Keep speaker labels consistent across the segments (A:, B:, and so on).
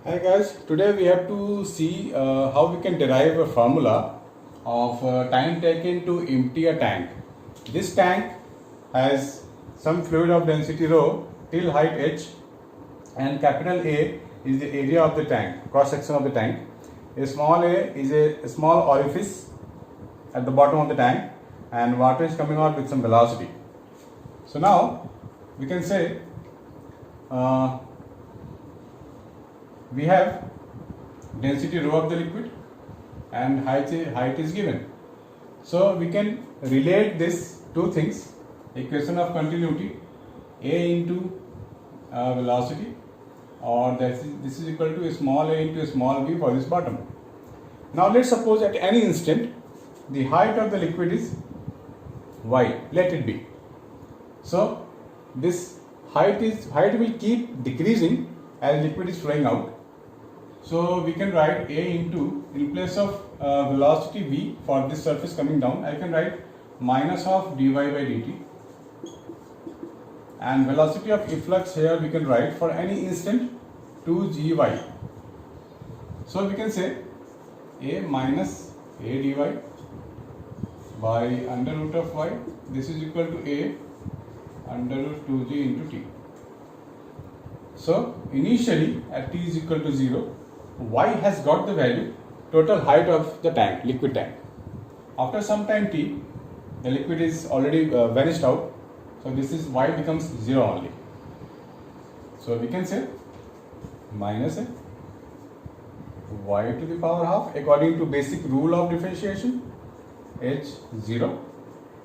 A: Hi guys, today we have to see how we can derive a formula of time taken to empty a tank. This tank has some fluid of density rho till height h, and capital A is the area of the tank, cross section of the tank. A small a is a small orifice at the bottom of the tank, and water is coming out with some velocity. So now we can say we have density rho of the liquid and height is given. So we can relate this two things, equation of continuity, A into velocity, or this is equal to a small a into a small v for this bottom. Now let's suppose at any instant the height of the liquid is y, let it be. So this height will keep decreasing as liquid is flowing out. So we can write A into, in place of velocity v for this surface coming down, I can write minus of dy by dt, and velocity of efflux here we can write for any instant 2gy. So we can say A minus A dy by under root of y, this is equal to A under root 2g into t. So initially at t is equal to 0, y has got the value total height of the tank, liquid tank. After some time t, the liquid is already vanished out, so this is y becomes 0 only. So we can say minus a y to the power half, according to basic rule of differentiation, h0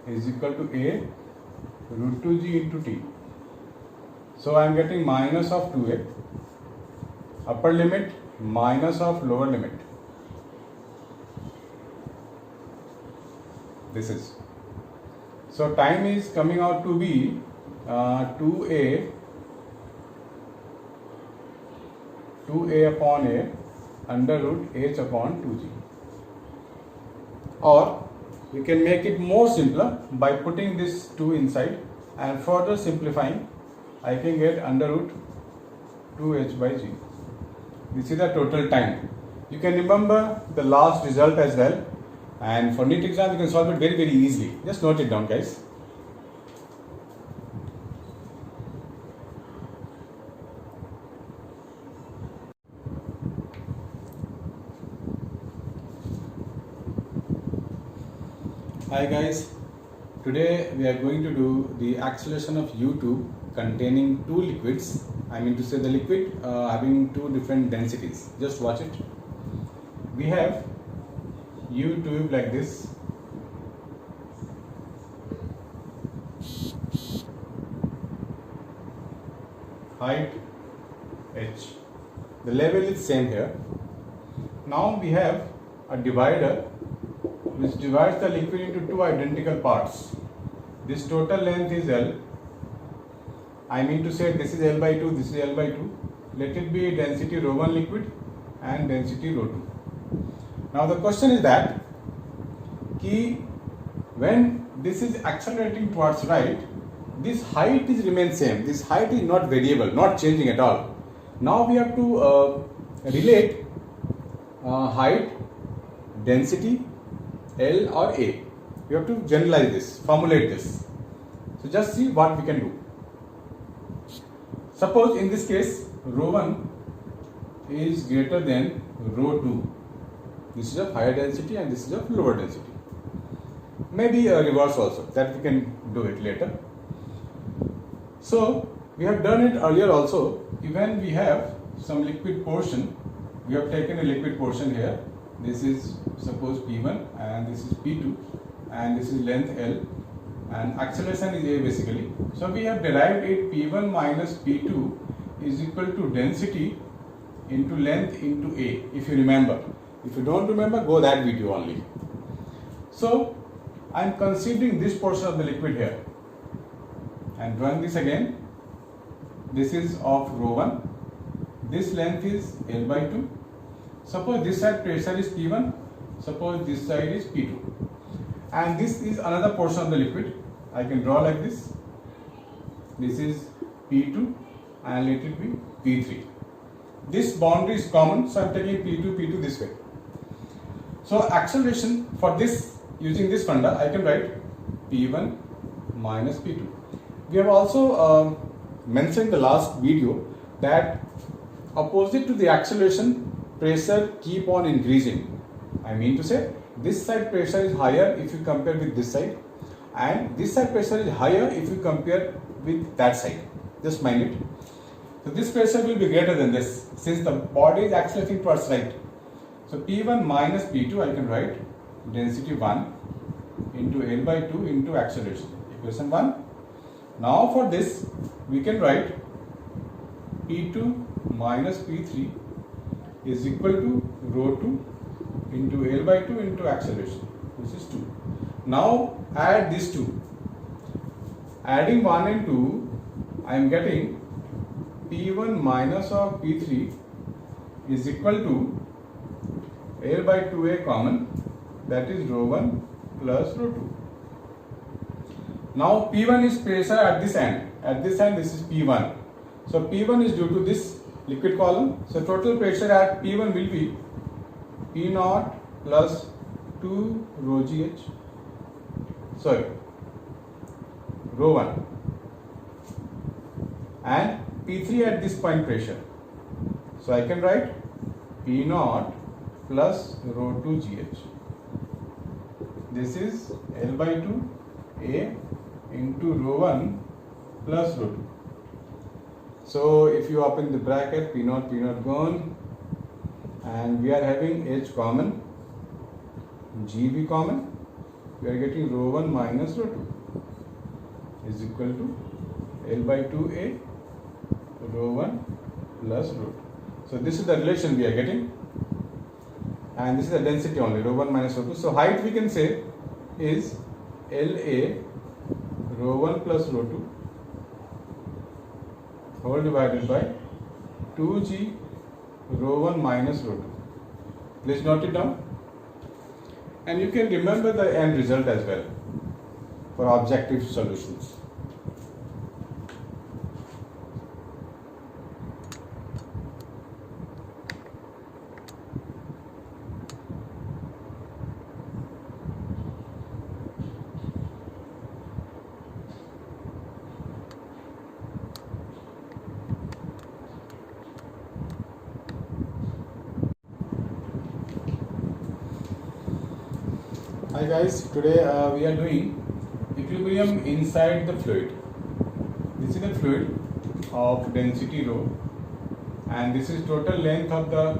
A: is equal to a root 2g into t. So I am getting minus of 2a, upper limit minus of lower limit. This is. So time is coming out to be 2a upon a under root h upon 2g. Or we can make it more simpler by putting this 2 inside and further simplifying. I can get under root 2h by g. This is the total time. You can remember the last result as well, and for NEET exam you can solve it very easily. Just note it down, guys. Hi guys, today we are going to do the acceleration of U2 containing two liquids. I mean to say the liquid having two different densities. Just watch it. We have U tube like this, height h. The level is same here. Now we have a divider which divides the liquid into two identical parts. This total length is L. I mean to say this is L by 2, this is L by 2. Let it be density rho 1 liquid and density rho 2. Now the question is that when this is accelerating towards right, this height is remain same. This height is not variable, not changing at all. Now we have to relate height, density, L or A. We have to generalize this, formulate this. So just see what we can do. Suppose in this case rho 1 is greater than rho 2. This is of higher density and this is of lower density. Maybe a reverse also, that we can do it later. So we have done it earlier also. When we have some liquid portion, we have taken a liquid portion here. This is suppose P1 and this is P2 and this is length L and acceleration is A basically. So we have derived it P1 minus P2 is equal to density into length into A, if you remember. If you don't remember, go that video only. So I am considering this portion of the liquid here and drawing this again. This is of rho 1. This length is L by 2. Suppose this side pressure is P1, suppose this side is P2, and this is another portion of the liquid. I can draw like this. This is P2 and let it be P3. this boundary is common, so I am taking P2 this way. So acceleration for this, using this funda, I can write P1 minus P2. We have also mentioned in the last video that opposite to the acceleration, pressure keep on increasing. I mean to say, this side pressure is higher if you compare with this side, and this side pressure is higher if you compare with that side. Just mind it. So this pressure will be greater than this, since the body is accelerating towards right. So P1 minus P2, I can write density 1 into L by 2 into acceleration. Equation 1. Now for this, we can write P2 minus P3 is equal to rho 2 into L by 2 into acceleration. This is 2. Now add these two. Adding 1 and 2, I am getting P1 minus of P3 is equal to L by 2A common, that is rho 1 plus rho 2. Now P1 is pressure at this end. At this end, this is P1. So P1 is due to this liquid column. So total pressure at P1 will be P0 plus 2 rho GH. Sorry, rho 1. And P3 at this point pressure. So I can write P0 plus rho 2 GH. This is L by 2 A into rho 1 plus rho 2. So if you open the bracket, P0 gone, and we are having H common, GB common, we are getting rho 1 minus rho 2 is equal to L by 2A rho 1 plus rho 2. So this is the relation we are getting, and this is the density only, rho 1 minus rho 2. So height we can say is LA rho 1 plus rho 2 whole divided by 2G rho 1 minus rho 2. Please note it down, and you can remember the end result as well for objective solutions. Hi guys, today we are doing equilibrium inside the fluid. This is the fluid of density rho, and this is total length of the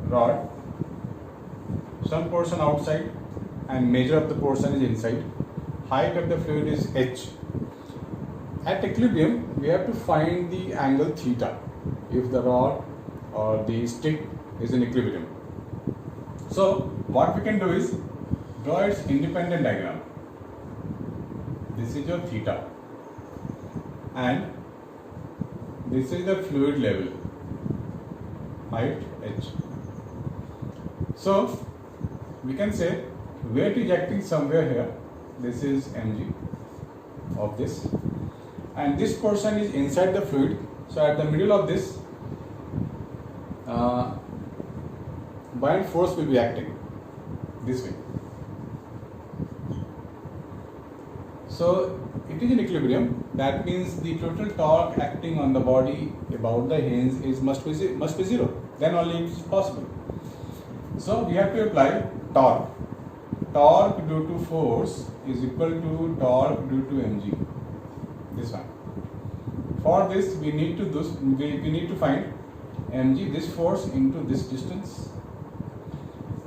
A: rod, some portion outside and major of the portion is inside. Height of the fluid is h. At equilibrium we have to find the angle theta if the rod or the stick is in equilibrium. So what we can do is draw its independent diagram. This is your theta, and this is the fluid level, height h. So we can say weight is acting somewhere here. This is mg of this, and this portion is inside the fluid. So at the middle of this, buoyant force will be acting this way. So it is in equilibrium. That means the total torque acting on the body about the hinge must be 0. Then only it is possible. So we have to apply torque. Torque due to force is equal to torque due to mg. This one. For this we need to find mg, this force, into this distance.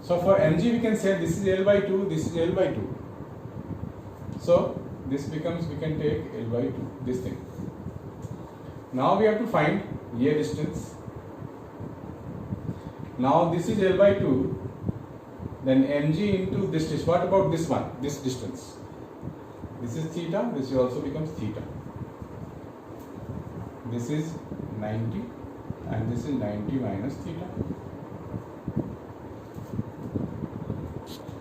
A: So for mg we can say this is L by 2, this is L by 2. So this becomes, we can take L by 2, this thing. Now we have to find a distance. Now this is L by 2, then mg into this distance. What about this one, this distance? This is theta, this also becomes theta. This is 90 and this is 90 minus theta.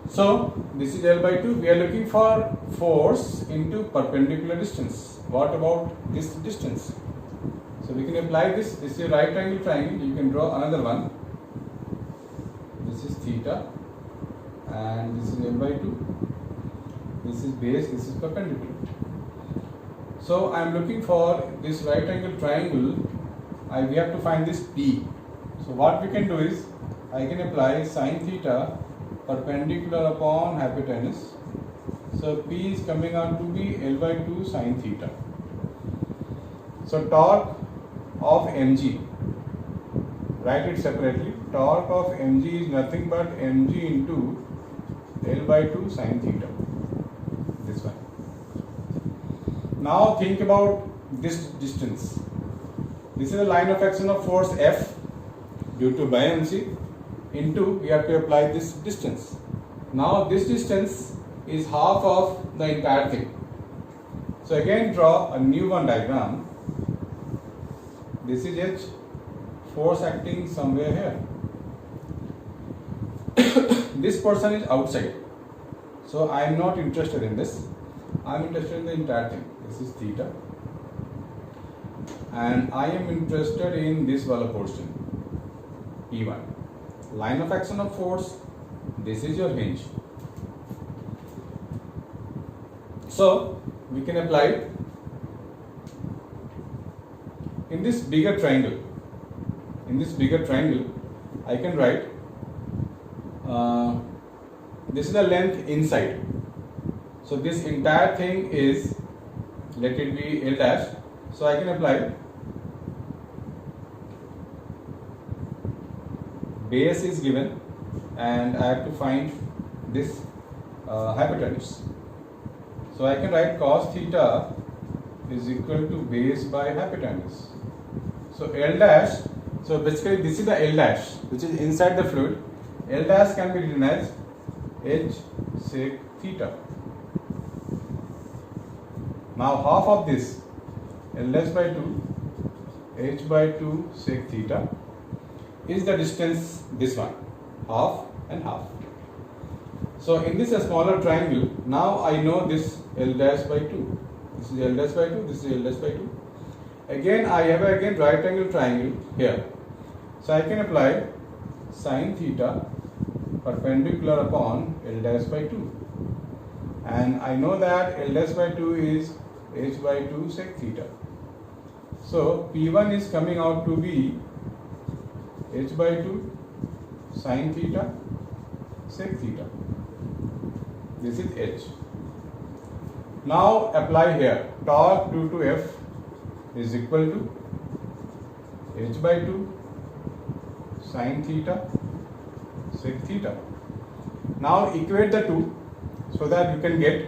A: So this is L by 2. We are looking for force into perpendicular distance. What about this distance? So we can apply this. This is a right angle triangle. You can draw another one. This is theta, and this is L by 2. This is base. This is perpendicular. So I am looking for this right angle triangle. We have to find this P. So what we can do is I can apply sin theta perpendicular upon hypotenuse. So P is coming out to be L by 2 sin theta. So torque of mg, write it separately. Torque of mg is nothing but mg into L by 2 sin theta. This one. Now think about this distance. This is the line of action of force F due to buoyancy into, we have to apply this distance. Now this distance is half of the entire thing. So again draw a new one diagram. This is H, force acting somewhere here. This portion is outside. So I am not interested in this. I am interested in the entire thing. This is theta. And I am interested in this wala portion, P1. Line of action of force, this is your hinge. So we can apply it in this bigger triangle. In this bigger triangle, I can write this is the length inside. So this entire thing is, let it be L dash. So I can apply base is given, and I have to find this hypotenuse. So I can write cos theta is equal to base by hypotenuse. So L dash, so basically this is the L dash which is inside the fluid. L dash can be written as H sec theta. Now half of this L dash by 2 H by 2 sec theta is the distance, this one, half and half. So in this smaller triangle, now I know this L dash by 2. This is L dash by 2, this is L dash by 2. Again I have again right angle triangle here. So I can apply sin theta perpendicular upon L dash by 2. And I know that L dash by 2 is H by 2 sec theta. So P1 is coming out to be H by 2 sin theta sec theta. This is H. Now apply here. Torque due to F is equal to H by 2 sin theta sec theta. Now equate the two so that you can get,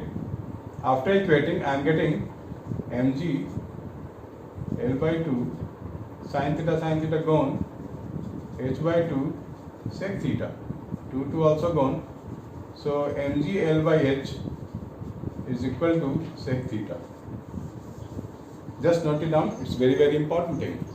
A: after equating I am getting mg L by 2 sin theta gone, H by 2 sec theta, 2 also gone. So mg L by H is equal to sec theta. Just note it down, it's very important thing.